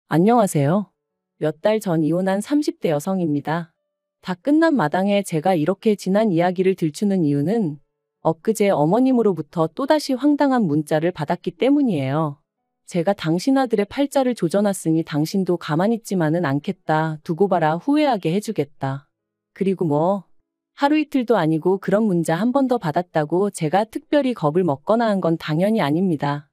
안녕하세요. 몇 달 전 이혼한 30대 여성입니다. 다 끝난 마당에 제가 이렇게 지난 이야기를 들추는 이유는 엊그제 어머님으로부터 또다시 황당한 문자를 받았기 때문이에요. 제가 당신 아들의 팔자를 조져놨으니 당신도 가만히 있지만은 않겠다. 두고 봐라. 후회하게 해주겠다. 그리고 뭐 하루 이틀도 아니고 그런 문자 한 번 더 받았다고 제가 특별히 겁을 먹거나 한 건 당연히 아닙니다.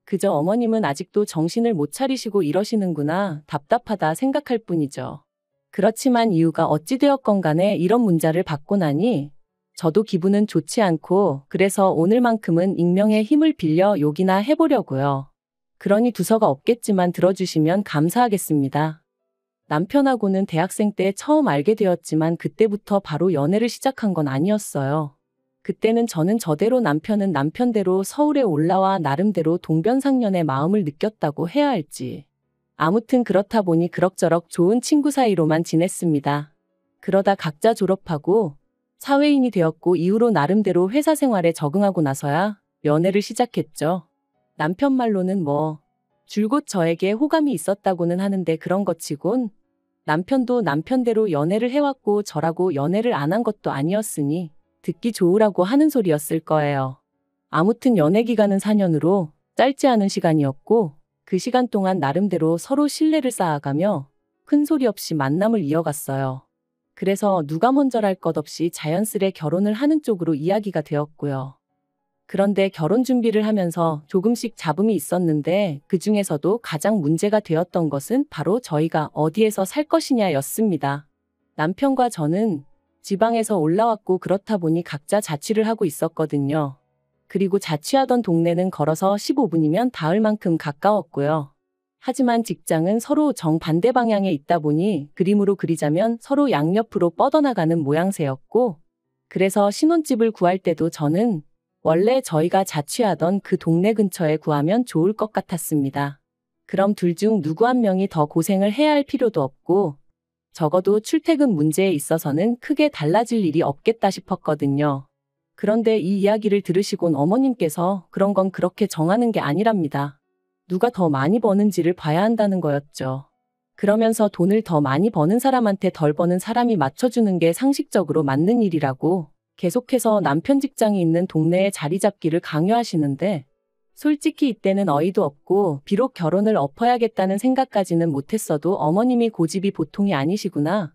그저 어머님은 아직도 정신을 못 차리시고 이러시는구나, 답답하다 생각할 뿐이죠. 그렇지만 이유가 어찌되었건 간에 이런 문자를 받고 나니 저도 기분은 좋지 않고, 그래서 오늘만큼은 익명의 힘을 빌려 욕이나 해보려고요. 그러니 두서가 없겠지만 들어주시면 감사하겠습니다. 남편하고는 대학생 때 처음 알게 되었지만 그때부터 바로 연애를 시작한 건 아니었어요. 그때는 저는 저대로, 남편은 남편대로 서울에 올라와 나름대로 동변상련의 마음을 느꼈다고 해야 할지. 아무튼 그렇다 보니 그럭저럭 좋은 친구 사이로만 지냈습니다. 그러다 각자 졸업하고 사회인이 되었고 이후로 나름대로 회사 생활에 적응하고 나서야 연애를 시작했죠. 남편 말로는 뭐 줄곧 저에게 호감이 있었다고는 하는데 그런 것 치곤 남편도 남편대로 연애를 해왔고 저라고 연애를 안 한 것도 아니었으니 듣기 좋으라고 하는 소리였을 거예요. 아무튼 연애 기간은 4년으로 짧지 않은 시간이었고 그 시간 동안 나름대로 서로 신뢰를 쌓아가며 큰 소리 없이 만남을 이어갔어요. 그래서 누가 먼저랄 것 없이 자연스레 결혼을 하는 쪽으로 이야기가 되었고요. 그런데 결혼 준비를 하면서 조금씩 잡음이 있었는데 그 중에서도 가장 문제가 되었던 것은 바로 저희가 어디에서 살 것이냐였습니다. 남편과 저는 지방에서 올라왔고 그렇다 보니 각자 자취를 하고 있었거든요. 그리고 자취하던 동네는 걸어서 15분이면 닿을 만큼 가까웠고요. 하지만 직장은 서로 정반대 방향에 있다 보니 그림으로 그리자면 서로 양옆으로 뻗어나가는 모양새였고, 그래서 신혼집을 구할 때도 저는 원래 저희가 자취하던 그 동네 근처에 구하면 좋을 것 같았습니다. 그럼 둘 중 누구 한 명이 더 고생을 해야 할 필요도 없고 적어도 출퇴근 문제에 있어서는 크게 달라질 일이 없겠다 싶었거든요. 그런데 이 이야기를 들으시곤 어머님께서 그런 건 그렇게 정하는 게 아니랍니다. 누가 더 많이 버는지를 봐야 한다는 거였죠. 그러면서 돈을 더 많이 버는 사람한테 덜 버는 사람이 맞춰주는 게 상식적으로 맞는 일이라고 계속해서 남편 직장이 있는 동네에 자리 잡기를 강요하시는데, 솔직히 이때는 어이도 없고 비록 결혼을 엎어야겠다는 생각까지는 못했어도 어머님이 고집이 보통이 아니시구나,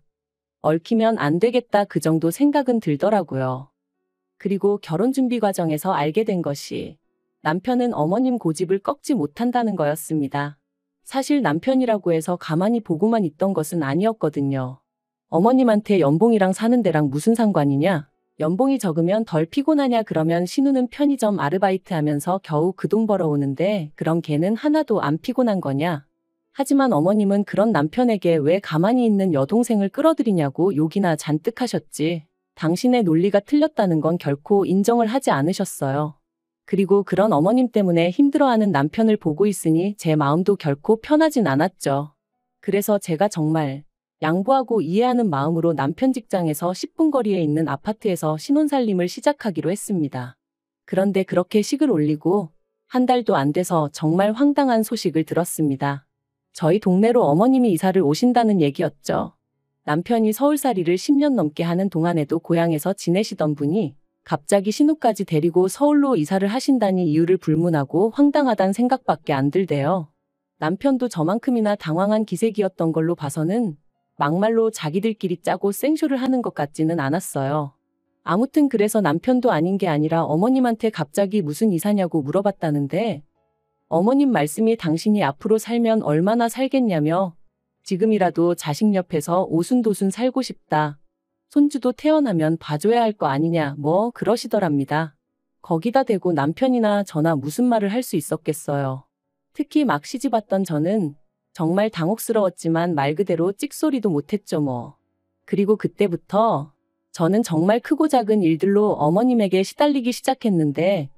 얽히면 안 되겠다, 그 정도 생각은 들더라고요. 그리고 결혼 준비 과정에서 알게 된 것이 남편은 어머님 고집을 꺾지 못한다는 거였습니다. 사실 남편이라고 해서 가만히 보고만 있던 것은 아니었거든요. 어머님한테 연봉이랑 사는 데랑 무슨 상관이냐? 연봉이 적으면 덜 피곤하냐? 그러면 신우는 편의점 아르바이트 하면서 겨우 그 돈 벌어오는데 그럼 걔는 하나도 안 피곤한 거냐? 하지만 어머님은 그런 남편에게 왜 가만히 있는 여동생을 끌어들이냐고 욕이나 잔뜩 하셨지, 당신의 논리가 틀렸다는 건 결코 인정을 하지 않으셨어요. 그리고 그런 어머님 때문에 힘들어하는 남편을 보고 있으니 제 마음도 결코 편하진 않았죠. 그래서 제가 정말 양보하고 이해하는 마음으로 남편 직장에서 10분 거리에 있는 아파트에서 신혼살림을 시작하기로 했습니다. 그런데 그렇게 식을 올리고 한 달도 안 돼서 정말 황당한 소식을 들었습니다. 저희 동네로 어머님이 이사를 오신다는 얘기였죠. 남편이 서울살이를 10년 넘게 하는 동안에도 고향에서 지내시던 분이 갑자기 신우까지 데리고 서울로 이사를 하신다니 이유를 불문하고 황당하단 생각밖에 안 들대요. 남편도 저만큼이나 당황한 기색이었던 걸로 봐서는 막말로 자기들끼리 짜고 생쇼를 하는 것 같지는 않았어요. 아무튼 그래서 남편도 아닌 게 아니라 어머님한테 갑자기 무슨 이사냐고 물어봤다는데, 어머님 말씀이 당신이 앞으로 살면 얼마나 살겠냐며 지금이라도 자식 옆에서 오순도순 살고 싶다, 손주도 태어나면 봐줘야 할 거 아니냐 뭐 그러시더랍니다. 거기다 대고 남편이나 저나 무슨 말을 할 수 있었겠어요. 특히 막 시집왔던 저는 정말 당혹스러웠지만 말 그대로 찍소리도 못했죠 뭐. 그리고 그때부터 저는 정말 크고 작은 일들로 어머님에게 시달리기 시작했는데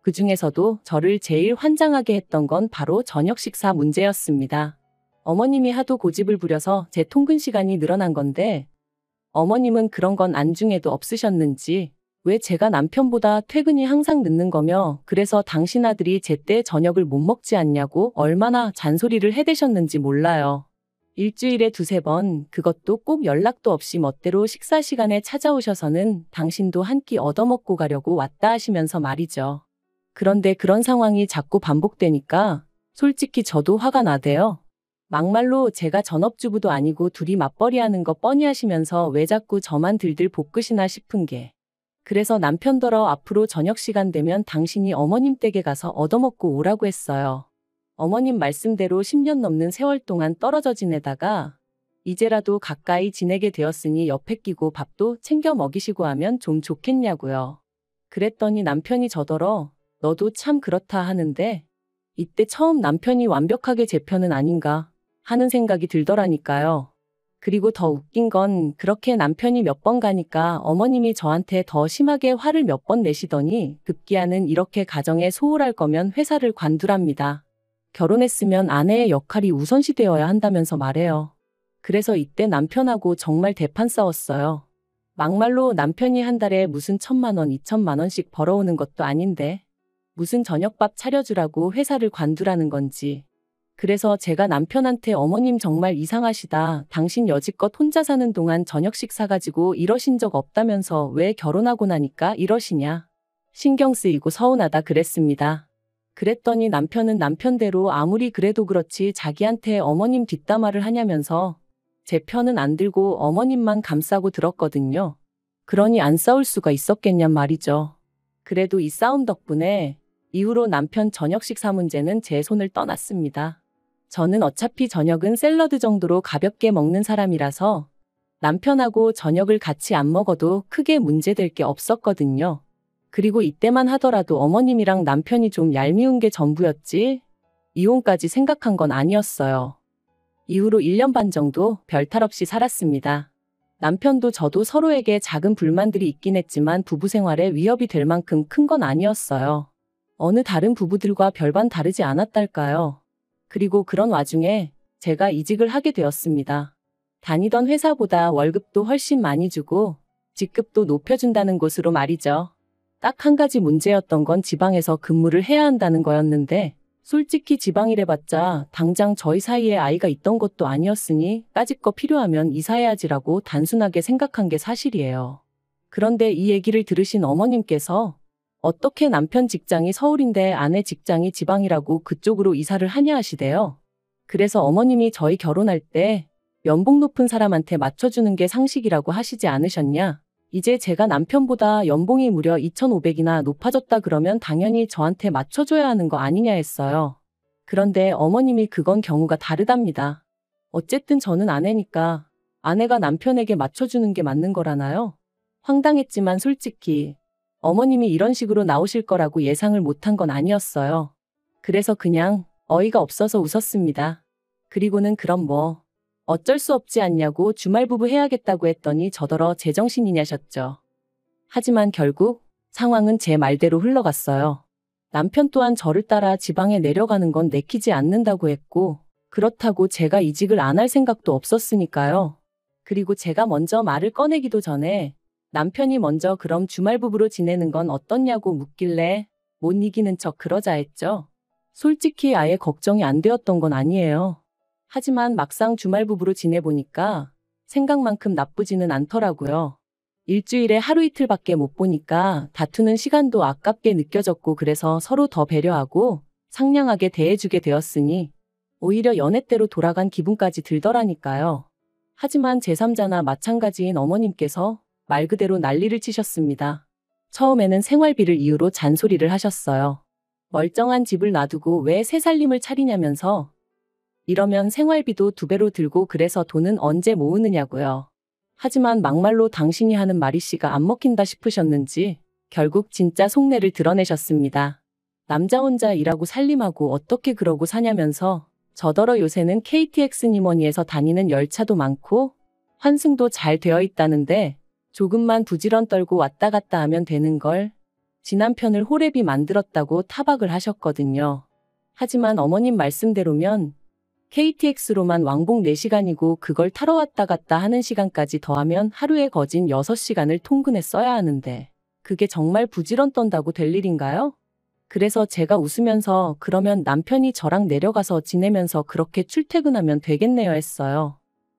그 중에서도 저를 제일 환장하게 했던 건 바로 저녁 식사 문제였습니다. 어머님이 하도 고집을 부려서 제 통근 시간이 늘어난 건데 어머님은 그런 건 안중에도 없으셨는지 왜 제가 남편보다 퇴근이 항상 늦는 거며 그래서 당신 아들이 제때 저녁을 못 먹지 않냐고 얼마나 잔소리를 해대셨는지 몰라요. 일주일에 두세 번, 그것도 꼭 연락도 없이 멋대로 식사 시간에 찾아오셔서는 당신도 한 끼 얻어먹고 가려고 왔다 하시면서 말이죠. 그런데 그런 상황이 자꾸 반복되니까 솔직히 저도 화가 나대요. 막말로 제가 전업주부도 아니고 둘이 맞벌이하는 거 뻔히 하시면서 왜 자꾸 저만 들들 볶으시나 싶은 게. 그래서 남편더러 앞으로 저녁 시간 되면 당신이 어머님 댁에 가서 얻어먹고 오라고 했어요. 어머님 말씀대로 10년 넘는 세월 동안 떨어져 지내다가 이제라도 가까이 지내게 되었으니 옆에 끼고 밥도 챙겨 먹이시고 하면 좀 좋겠냐고요. 그랬더니 남편이 저더러 너도 참 그렇다 하는데 이때 처음 남편이 완벽하게 제 편은 아닌가 하는 생각이 들더라니까요. 그리고 더 웃긴 건 그렇게 남편이 몇 번 가니까 어머님이 저한테 더 심하게 화를 몇 번 내시더니 급기야는 이렇게 가정에 소홀할 거면 회사를 관두랍니다. 결혼했으면 아내의 역할이 우선시 되어야 한다면서 말해요. 그래서 이때 남편하고 정말 대판 싸웠어요. 막말로 남편이 한 달에 무슨 1,000만 원, 2,000만 원씩 벌어오는 것도 아닌데 무슨 저녁밥 차려주라고 회사를 관두라는 건지. 그래서 제가 남편한테 어머님 정말 이상하시다. 당신 여지껏 혼자 사는 동안 저녁식 사가지고 이러신 적 없다면서 왜 결혼하고 나니까 이러시냐. 신경 쓰이고 서운하다 그랬습니다. 그랬더니 남편은 남편대로 아무리 그래도 그렇지 자기한테 어머님 뒷담화를 하냐면서 제 편은 안 들고 어머님만 감싸고 들었거든요. 그러니 안 싸울 수가 있었겠냔 말이죠. 그래도 이 싸움 덕분에 이후로 남편 저녁 식사 문제는 제 손을 떠났습니다. 저는 어차피 저녁은 샐러드 정도로 가볍게 먹는 사람이라서 남편하고 저녁을 같이 안 먹어도 크게 문제될 게 없었거든요. 그리고 이때만 하더라도 어머님이랑 남편이 좀 얄미운 게 전부였지 이혼까지 생각한 건 아니었어요. 이후로 1년 반 정도 별탈 없이 살았습니다. 남편도 저도 서로에게 작은 불만들이 있긴 했지만 부부 생활에 위협이 될 만큼 큰 건 아니었어요. 어느 다른 부부들과 별반 다르지 않았달까요. 그리고 그런 와중에 제가 이직을 하게 되었습니다. 다니던 회사보다 월급도 훨씬 많이 주고 직급도 높여준다는 곳으로 말이죠. 딱 한 가지 문제였던 건 지방에서 근무를 해야 한다는 거였는데 솔직히 지방이래봤자 당장 저희 사이에 아이가 있던 것도 아니었으니 까짓 거 필요하면 이사해야지라고 단순하게 생각한 게 사실이에요. 그런데 이 얘기를 들으신 어머님께서 어떻게 남편 직장이 서울인데 아내 직장이 지방이라고 그쪽으로 이사를 하냐 하시대요. 그래서 어머님이 저희 결혼할 때 연봉 높은 사람한테 맞춰주는 게 상식이라고 하시지 않으셨냐? 이제 제가 남편보다 연봉이 무려 2,500이나 높아졌다 그러면 당연히 저한테 맞춰줘야 하는 거 아니냐 했어요. 그런데 어머님이 그건 경우가 다르답니다. 어쨌든 저는 아내니까 아내가 남편에게 맞춰주는 게 맞는 거라나요? 황당했지만 솔직히 어머님이 이런 식으로 나오실 거라고 예상을 못한 건 아니었어요. 그래서 그냥 어이가 없어서 웃었습니다. 그리고는 그럼 뭐 어쩔 수 없지 않냐고 주말 부부 해야겠다고 했더니 저더러 제정신이냐셨죠. 하지만 결국 상황은 제 말대로 흘러갔어요. 남편 또한 저를 따라 지방에 내려가는 건 내키지 않는다고 했고 그렇다고 제가 이직을 안 할 생각도 없었으니까요. 그리고 제가 먼저 말을 꺼내기도 전에 남편이 먼저 그럼 주말 부부로 지내는 건 어떻냐고 묻길래 못 이기는 척 그러자 했죠. 솔직히 아예 걱정이 안 되었던 건 아니에요. 하지만 막상 주말 부부로 지내보니까 생각만큼 나쁘지는 않더라고요. 일주일에 하루 이틀밖에 못 보니까 다투는 시간도 아깝게 느껴졌고 그래서 서로 더 배려하고 상냥하게 대해주게 되었으니 오히려 연애 때로 돌아간 기분까지 들더라니까요. 하지만 제3자나 마찬가지인 어머님께서 말 그대로 난리를 치셨습니다. 처음에는 생활비를 이유로 잔소리를 하셨어요. 멀쩡한 집을 놔두고 왜 새 살림을 차리냐면서 이러면 생활비도 2배로 들고 그래서 돈은 언제 모으느냐고요. 하지만 막말로 당신이 하는 말이씨가 안 먹힌다 싶으셨는지 결국 진짜 속내를 드러내셨습니다. 남자 혼자 일하고 살림하고 어떻게 그러고 사냐면서 저더러 요새는 KTX 니머니에서 다니는 열차도 많고 환승도 잘 되어 있다는데 조금만 부지런 떨고 왔다 갔다 하면 되는 걸 지 남편을 호랩이 만들었다고 타박을 하셨거든요. 하지만 어머님 말씀대로면 KTX로만 왕복 4시간이고 그걸 타러 왔다 갔다 하는 시간까지 더하면 하루에 거진 6시간을 통근에 써야 하는데 그게 정말 부지런 떤다고 될 일인가요? 그래서 제가 웃으면서 그러면 남편이 저랑 내려가서 지내면서 그렇게 출퇴근하면 되겠네요 했어요.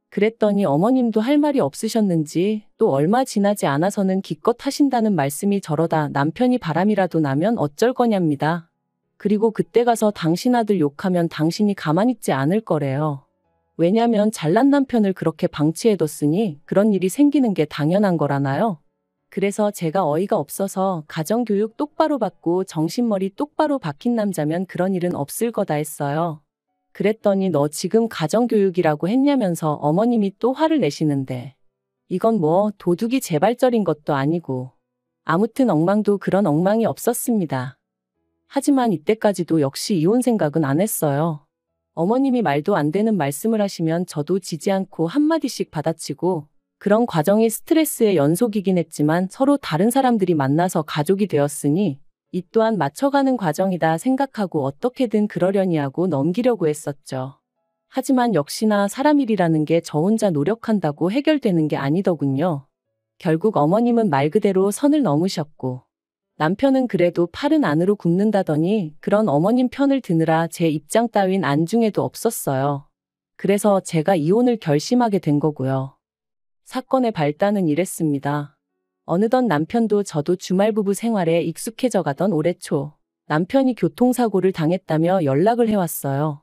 그랬더니 어머님도 할 말이 없으셨는지 또 얼마 지나지 않아서는 기껏 하신다는 말씀이 저러다 남편이 바람이라도 나면 어쩔 거냐입니다. 그리고 그때 가서 당신 아들 욕하면 당신이 가만히 있지 않을 거래요. 왜냐면 잘난 남편을 그렇게 방치해뒀으니 그런 일이 생기는 게 당연한 거라나요? 그래서 제가 어이가 없어서 가정교육 똑바로 받고 정신머리 똑바로 박힌 남자면 그런 일은 없을 거다 했어요. 그랬더니 너 지금 가정교육이라고 했냐면서 어머님이 또 화를 내시는데 이건 뭐 도둑이 재발절인 것도 아니고 아무튼 엉망도 그런 엉망이 없었습니다. 하지만 이때까지도 역시 이혼 생각은 안 했어요. 어머님이 말도 안 되는 말씀을 하시면 저도 지지 않고 한마디씩 받아치고 그런 과정이 스트레스의 연속이긴 했지만 서로 다른 사람들이 만나서 가족이 되었으니 이 또한 맞춰가는 과정이다 생각하고 어떻게든 그러려니 하고 넘기려고 했었죠. 하지만 역시나 사람 일이라는 게 저 혼자 노력한다고 해결되는 게 아니더군요. 결국 어머님은 말 그대로 선을 넘으셨고 남편은 그래도 팔은 안으로 굽는다더니 그런 어머님 편을 드느라 제 입장 따윈 안중에도 없었어요. 그래서 제가 이혼을 결심하게 된 거고요. 사건의 발단은 이랬습니다. 어느덧 남편도 저도 주말부부 생활에 익숙해져 가던 올해 초 남편이 교통사고를 당했다며 연락을 해왔어요.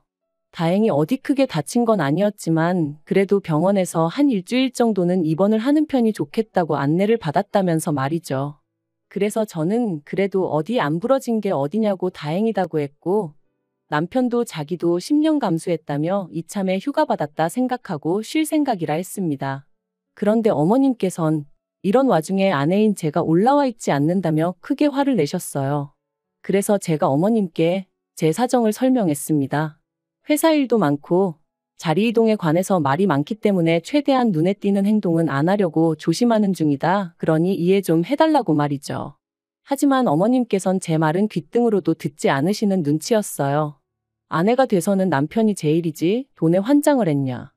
다행히 어디 크게 다친 건 아니었지만 그래도 병원에서 한 일주일 정도는 입원을 하는 편이 좋겠다고 안내를 받았다면서 말이죠. 그래서 저는 그래도 어디 안 부러진 게 어디냐고 다행이다고 했고 남편도 자기도 10년 감수했다며 이참에 휴가 받았다 생각하고 쉴 생각이라 했습니다. 그런데 어머님께선 이런 와중에 아내인 제가 올라와 있지 않는다며 크게 화를 내셨어요. 그래서 제가 어머님께 제 사정을 설명했습니다. 회사 일도 많고 자리 이동에 관해서 말이 많기 때문에 최대한 눈에 띄는 행동은 안 하려고 조심하는 중이다. 그러니 이해 좀 해달라고 말이죠. 하지만 어머님께선 제 말은 귓등으로도 듣지 않으시는 눈치였어요. 아내가 돼서는 남편이 제일이지 돈에 환장을 했냐.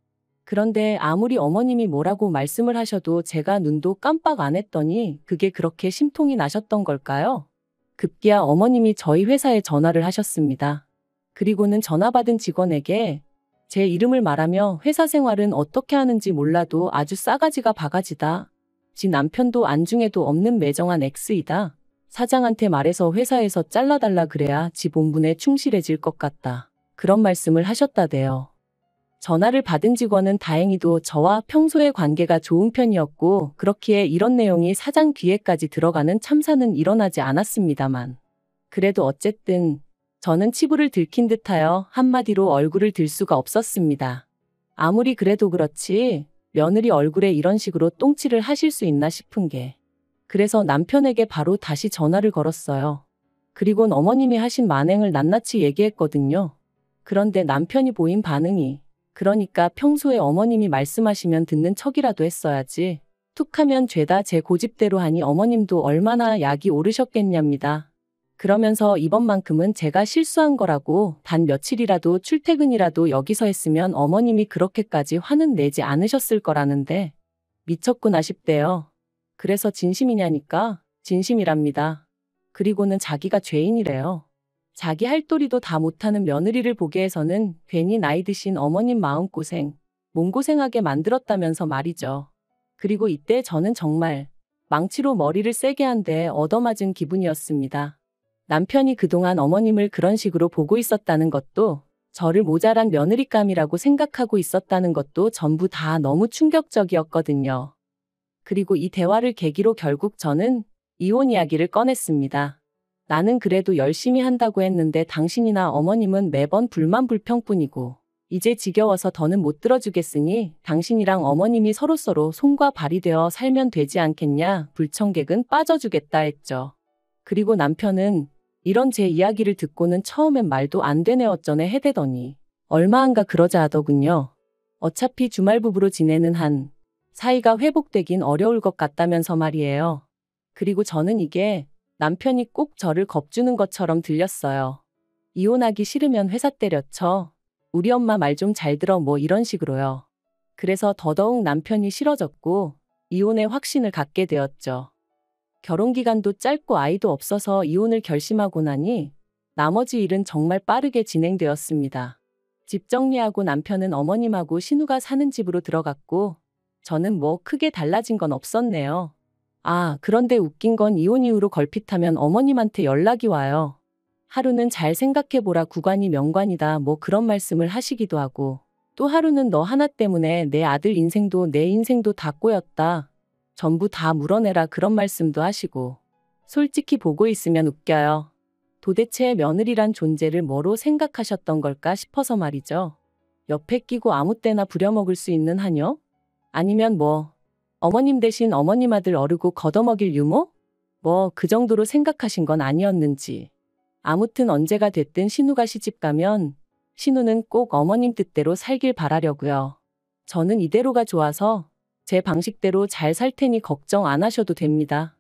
그런데 아무리 어머님이 뭐라고 말씀을 하셔도 제가 눈도 깜빡 안 했더니 그게 그렇게 심통이 나셨던 걸까요? 급기야 어머님이 저희 회사에 전화를 하셨습니다. 그리고는 전화 받은 직원에게 제 이름을 말하며 회사 생활은 어떻게 하는지 몰라도 아주 싸가지가 바가지다. 지 남편도 안중에도 없는 매정한 X이다. 사장한테 말해서 회사에서 잘라달라 그래야 지 본분에 충실해질 것 같다. 그런 말씀을 하셨다대요. 전화를 받은 직원은 다행히도 저와 평소에 관계가 좋은 편이었고 그렇기에 이런 내용이 사장 귀에까지 들어가는 참사는 일어나지 않았습니다만 그래도 어쨌든 저는 치부를 들킨 듯하여 한마디로 얼굴을 들 수가 없었습니다. 아무리 그래도 그렇지 며느리 얼굴에 이런 식으로 똥칠을 하실 수 있나 싶은 게 그래서 남편에게 바로 다시 전화를 걸었어요. 그리곤 어머님이 하신 만행을 낱낱이 얘기했거든요. 그런데 남편이 보인 반응이 그러니까 평소에 어머님이 말씀하시면 듣는 척이라도 했어야지. 툭하면 죄다 제 고집대로 하니 어머님도 얼마나 약이 오르셨겠냐입니다. 그러면서 이번만큼은 제가 실수한 거라고 단 며칠이라도 출퇴근이라도 여기서 했으면 어머님이 그렇게까지 화는 내지 않으셨을 거라는데 미쳤구나 싶대요. 그래서 진심이냐니까 진심이랍니다. 그리고는 자기가 죄인이래요. 자기 할 도리도 다 못하는 며느리를 보게 해서는 괜히 나이 드신 어머님 마음고생, 몸고생하게 만들었다면서 말이죠. 그리고 이때 저는 정말 망치로 머리를 세게 한 대 얻어맞은 기분이었습니다. 남편이 그동안 어머님을 그런 식으로 보고 있었다는 것도 저를 모자란 며느리감이라고 생각하고 있었다는 것도 전부 다 너무 충격적이었거든요. 그리고 이 대화를 계기로 결국 저는 이혼 이야기를 꺼냈습니다. 나는 그래도 열심히 한다고 했는데 당신이나 어머님은 매번 불만불평뿐이고 이제 지겨워서 더는 못 들어주겠으니 당신이랑 어머님이 서로서로 손과 발이 되어 살면 되지 않겠냐. 불청객은 빠져주겠다 했죠. 그리고 남편은 이런 제 이야기를 듣고는 처음엔 말도 안 되네 어쩌네 해대더니 얼마 안가 그러자 하더군요. 어차피 주말부부로 지내는 한 사이가 회복되긴 어려울 것 같다면서 말이에요. 그리고 저는 이게 남편이 꼭 저를 겁주는 것처럼 들렸어요. 이혼하기 싫으면 회사 때려쳐. 우리 엄마 말 좀 잘 들어 뭐 이런 식으로요. 그래서 더더욱 남편이 싫어졌고 이혼의 확신을 갖게 되었죠. 결혼 기간도 짧고 아이도 없어서 이혼을 결심하고 나니 나머지 일은 정말 빠르게 진행되었습니다. 집 정리하고 남편은 어머님하고 신우가 사는 집으로 들어갔고 저는 뭐 크게 달라진 건 없었네요. 아, 그런데 웃긴 건 이혼 이후로 걸핏하면 어머님한테 연락이 와요. 하루는 잘 생각해보라 구관이 명관이다 뭐 그런 말씀을 하시기도 하고 또 하루는 너 하나 때문에 내 아들 인생도 내 인생도 다 꼬였다. 전부 다 물어내라 그런 말씀도 하시고 솔직히 보고 있으면 웃겨요. 도대체 며느리란 존재를 뭐로 생각하셨던 걸까 싶어서 말이죠. 옆에 끼고 아무 때나 부려먹을 수 있는 하녀? 아니면 뭐 어머님 대신 어머님 아들 어르고 걷어먹일 유모? 뭐 그 정도로 생각하신 건 아니었는지. 아무튼 언제가 됐든 신우가 시집가면 신우는 꼭 어머님 뜻대로 살길 바라려고요. 저는 이대로가 좋아서 제 방식대로 잘 살 테니 걱정 안 하셔도 됩니다.